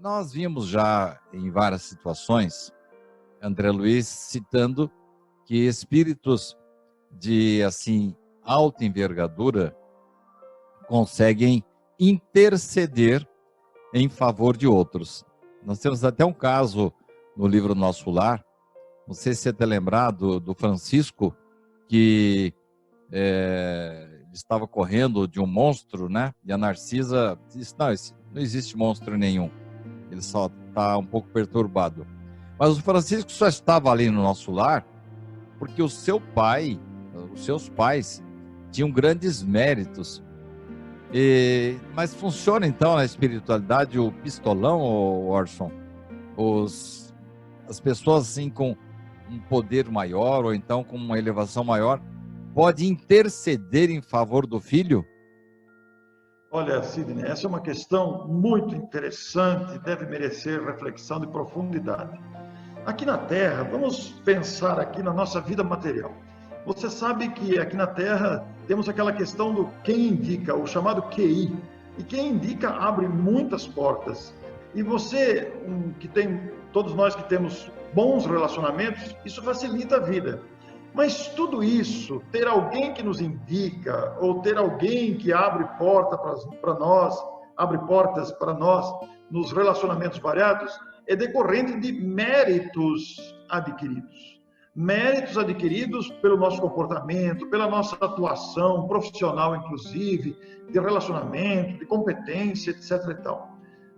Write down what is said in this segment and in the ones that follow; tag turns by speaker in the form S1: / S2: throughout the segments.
S1: nós vimos já em várias situações, André Luiz citando que espíritos de, assim, alta envergadura conseguem interceder em favor de outros. Nós temos até um caso no livro Nosso Lar, não sei se você está lembrado do Francisco, que estava correndo de um monstro, né? E a Narcisa disse, não existe monstro nenhum, ele só está um pouco perturbado. Mas o Francisco só estava ali no Nosso Lar porque o seu pai, os seus pais, tinham grandes méritos. Mas funciona então na espiritualidade o pistolão, Orson? As pessoas assim com um poder maior ou então com uma elevação maior pode interceder em favor do filho?
S2: Olha, Sidney, essa é uma questão muito interessante, deve merecer reflexão de profundidade. Aqui na Terra, vamos pensar aqui na nossa vida material. Você sabe que aqui na Terra temos aquela questão do quem indica, o chamado QI. E quem indica abre muitas portas. E você, todos nós que temos bons relacionamentos, isso facilita a vida. Mas tudo isso, ter alguém que nos indica, ou ter alguém que abre portas para nós nos relacionamentos variados, é decorrente de méritos adquiridos. Méritos adquiridos pelo nosso comportamento, pela nossa atuação profissional, inclusive, de relacionamento, de competência, etc. e tal.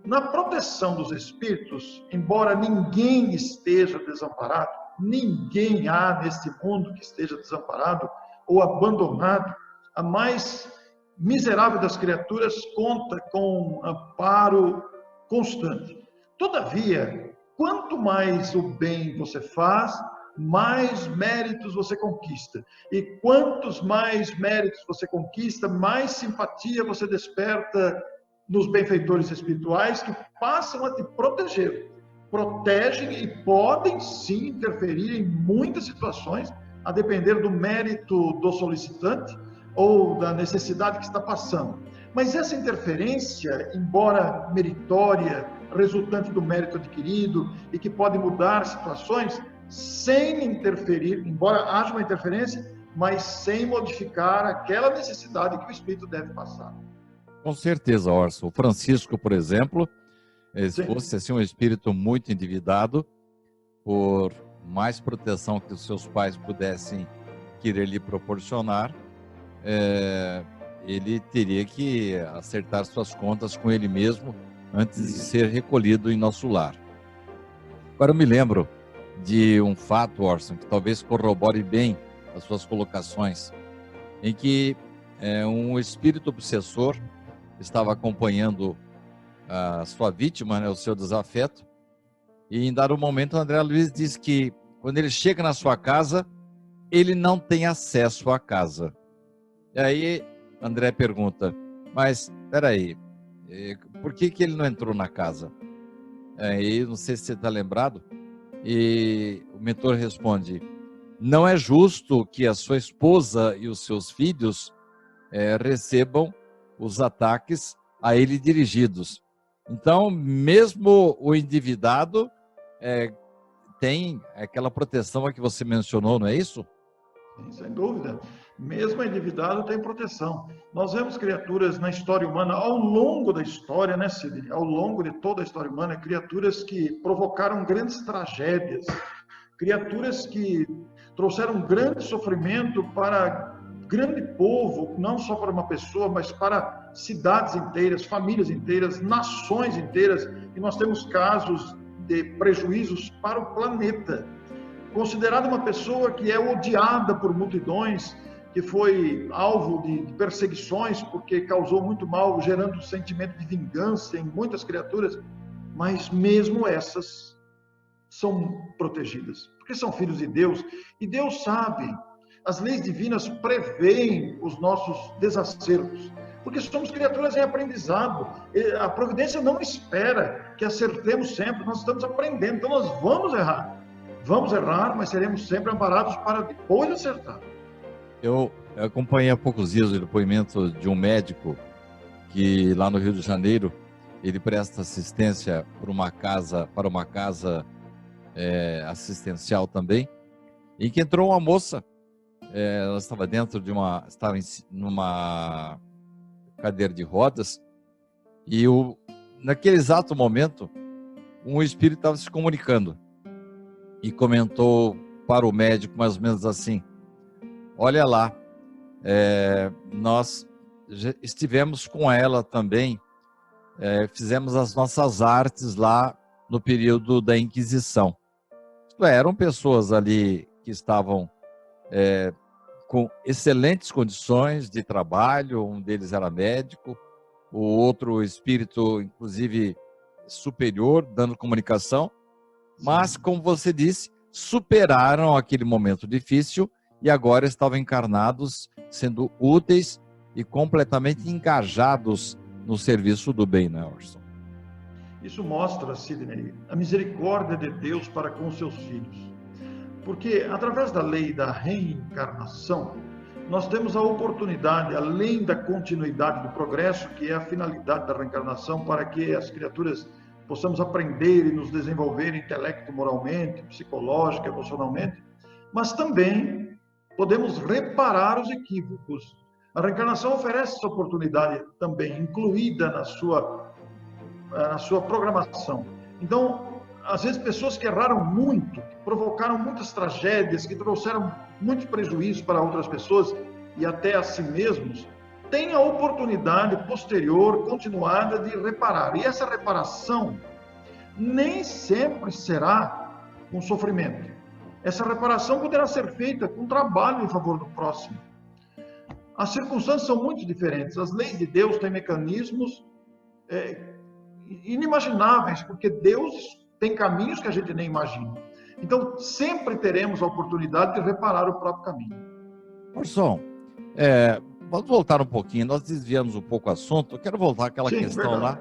S2: Na proteção dos espíritos, embora ninguém esteja desamparado, ninguém há neste mundo que esteja desamparado ou abandonado, a mais miserável das criaturas conta com um amparo constante. Todavia, quanto mais o bem você faz, mais méritos você conquista. E quantos mais méritos você conquista, mais simpatia você desperta nos benfeitores espirituais que passam a te proteger. Protegem e podem sim interferir em muitas situações, a depender do mérito do solicitante ou da necessidade que está passando. Mas essa interferência, embora meritória, resultante do mérito adquirido e que pode mudar situações, sem interferir, embora haja uma interferência, mas sem modificar aquela necessidade que o espírito deve passar.
S1: Com certeza, Orson. O Francisco, por exemplo, se fosse assim, um espírito muito endividado, por mais proteção que os seus pais pudessem querer lhe proporcionar, ele teria que acertar suas contas com ele mesmo antes de ser recolhido em Nosso Lar. Agora eu me lembro de um fato, Orson, que talvez corrobore bem as suas colocações, em que um espírito obsessor estava acompanhando a sua vítima, né, o seu desafeto, e em dado momento André Luiz diz que quando ele chega na sua casa, ele não tem acesso à casa. E aí André pergunta, mas peraí, por que ele não entrou na casa? Aí não sei se você está lembrado, e o mentor responde, não é justo que a sua esposa e os seus filhos recebam os ataques a ele dirigidos. Então, mesmo o endividado tem aquela proteção a que você mencionou, não é isso?
S2: Sim, sem dúvida. Mesmo endividado tem proteção. Nós vemos criaturas na história humana, ao longo da história, né, Sidney? Ao longo de toda a história humana, criaturas que provocaram grandes tragédias, criaturas que trouxeram grande sofrimento para grande povo, não só para uma pessoa, mas para cidades inteiras, famílias inteiras, nações inteiras, e nós temos casos de prejuízos para o planeta. Considerada uma pessoa que é odiada por multidões, que foi alvo de perseguições, porque causou muito mal, gerando um sentimento de vingança em muitas criaturas, mas mesmo essas são protegidas, porque são filhos de Deus, e Deus sabe. As leis divinas preveem os nossos desacertos, porque somos criaturas em aprendizado. A providência não espera que acertemos sempre, nós estamos aprendendo, então nós vamos errar. Vamos errar, mas seremos sempre amparados para depois acertar.
S1: Eu acompanhei há poucos dias o depoimento de um médico que lá no Rio de Janeiro, ele presta assistência para uma casa assistencial também, em que entrou uma moça, ela estava numa cadeira de rodas, e naquele exato momento, um espírito estava se comunicando e comentou para o médico mais ou menos assim: olha lá, nós já estivemos com ela também, fizemos as nossas artes lá no período da Inquisição. Eram pessoas ali que estavam com excelentes condições de trabalho, um deles era médico, o outro espírito, inclusive, superior, dando comunicação, mas, como você disse, superaram aquele momento difícil e agora estavam encarnados, sendo úteis e completamente engajados no serviço do bem, né, Orson?
S2: Isso mostra, Sidney, a misericórdia de Deus para com os seus filhos. Porque, através da lei da reencarnação, nós temos a oportunidade, além da continuidade do progresso, que é a finalidade da reencarnação, para que as criaturas possamos aprender e nos desenvolver intelecto, moralmente, psicológico, emocionalmente, mas também podemos reparar os equívocos. A reencarnação oferece essa oportunidade também, incluída na sua programação. Então, às vezes, pessoas que erraram muito, que provocaram muitas tragédias, que trouxeram muito prejuízo para outras pessoas e até a si mesmos, têm a oportunidade posterior, continuada, de reparar. E essa reparação nem sempre será com sofrimento. Essa reparação poderá ser feita com trabalho em favor do próximo. As circunstâncias são muito diferentes. As leis de Deus têm mecanismos inimagináveis, porque Deus tem caminhos que a gente nem imagina. Então, sempre teremos a oportunidade de reparar o próprio caminho.
S1: Orson, vamos voltar um pouquinho. Nós desviamos um pouco o assunto. Eu quero voltar àquela questão lá.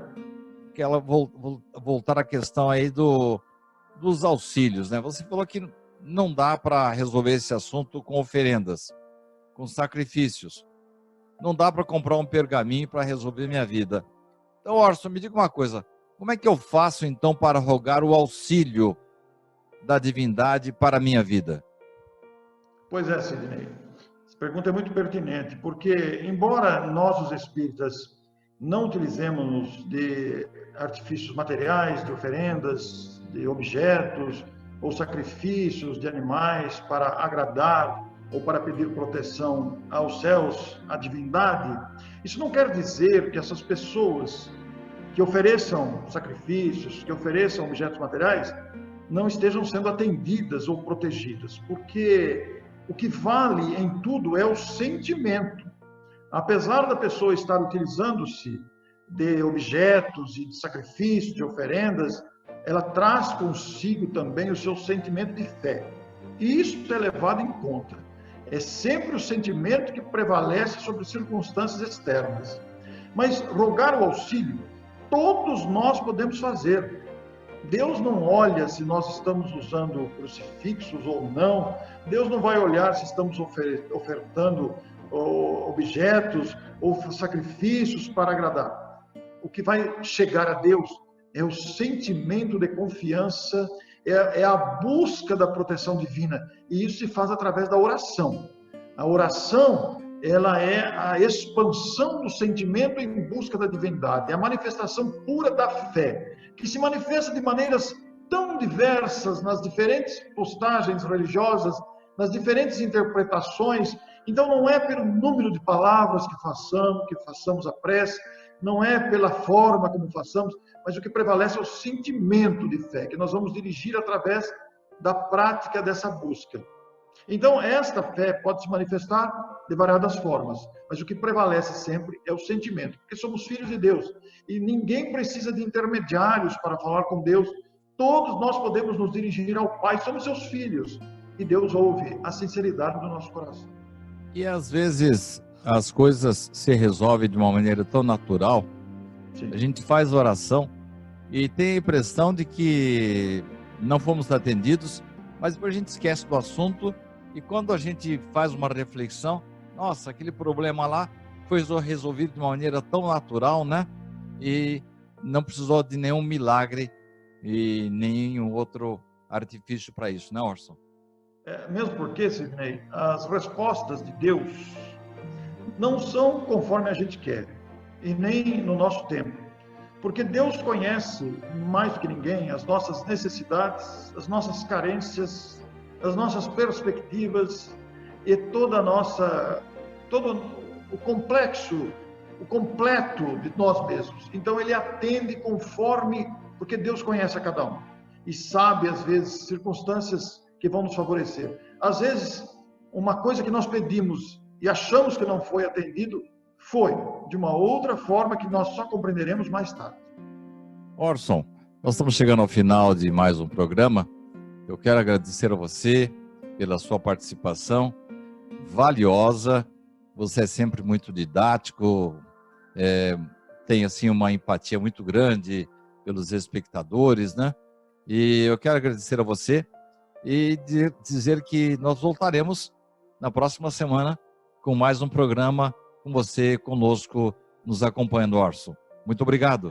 S1: Voltar à questão aí dos auxílios, né? Você falou que não dá para resolver esse assunto com oferendas, com sacrifícios. Não dá para comprar um pergaminho para resolver minha vida. Então, Orson, me diga uma coisa. Como é que eu faço, então, para rogar o auxílio da divindade para a minha vida?
S2: Pois é, Sidney. Essa pergunta é muito pertinente, porque, embora nós, os espíritas, não utilizemos de artifícios materiais, de oferendas, de objetos ou sacrifícios de animais para agradar ou para pedir proteção aos céus, à divindade, isso não quer dizer que essas pessoas que ofereçam sacrifícios, que ofereçam objetos materiais, não estejam sendo atendidas ou protegidas, porque o que vale em tudo é o sentimento. Apesar da pessoa estar utilizando-se de objetos e de sacrifícios, de oferendas, ela traz consigo também o seu sentimento de fé. E isso é levado em conta. É sempre o sentimento que prevalece sobre circunstâncias externas. Mas rogar o auxílio, todos nós podemos fazer. Deus não olha se nós estamos usando crucifixos ou não. Deus não vai olhar se estamos ofertando objetos ou sacrifícios para agradar. O que vai chegar a Deus é o sentimento de confiança, é a busca da proteção divina. E isso se faz através da oração. A oração, ela é a expansão do sentimento em busca da divindade, é a manifestação pura da fé, que se manifesta de maneiras tão diversas nas diferentes postagens religiosas, nas diferentes interpretações. Então, não é pelo número de palavras que façamos a prece, não é pela forma como façamos, mas o que prevalece é o sentimento de fé, que nós vamos dirigir através da prática dessa busca. Então, esta fé pode se manifestar de variadas formas, mas o que prevalece sempre é o sentimento, porque somos filhos de Deus e ninguém precisa de intermediários para falar com Deus. Todos nós podemos nos dirigir ao Pai, somos seus filhos, e Deus ouve a sinceridade do nosso coração.
S1: E às vezes as coisas se resolvem de uma maneira tão natural. Sim. A gente faz oração e tem a impressão de que não fomos atendidos, mas depois a gente esquece do assunto. E quando a gente faz uma reflexão, nossa, aquele problema lá foi resolvido de uma maneira tão natural, né? E não precisou de nenhum milagre e nenhum outro artifício para isso, né, Orson?
S2: Mesmo porque, Sidney, as respostas de Deus não são conforme a gente quer, e nem no nosso tempo. Porque Deus conhece mais do que ninguém as nossas necessidades, as nossas carências, as nossas perspectivas e todo o complexo, o completo de nós mesmos. Então ele atende conforme, porque Deus conhece a cada um e sabe às vezes circunstâncias que vão nos favorecer. Às vezes uma coisa que nós pedimos e achamos que não foi atendido, foi de uma outra forma que nós só compreenderemos mais tarde.
S1: Orson, nós estamos chegando ao final de mais um programa. Eu quero agradecer a você pela sua participação valiosa. Você é sempre muito didático, tem assim uma empatia muito grande pelos espectadores, né? E eu quero agradecer a você e dizer que nós voltaremos na próxima semana com mais um programa com você conosco nos acompanhando, Orson. Muito obrigado.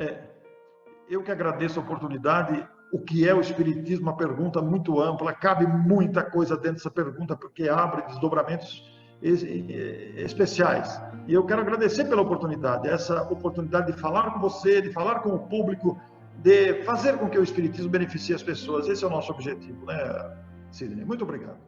S2: Eu que agradeço a oportunidade. O que é o Espiritismo? Uma pergunta muito ampla, cabe muita coisa dentro dessa pergunta, porque abre desdobramentos especiais. E eu quero agradecer pela oportunidade, essa oportunidade de falar com você, de falar com o público, de fazer com que o Espiritismo beneficie as pessoas. Esse é o nosso objetivo, né, Sidney? Muito obrigado.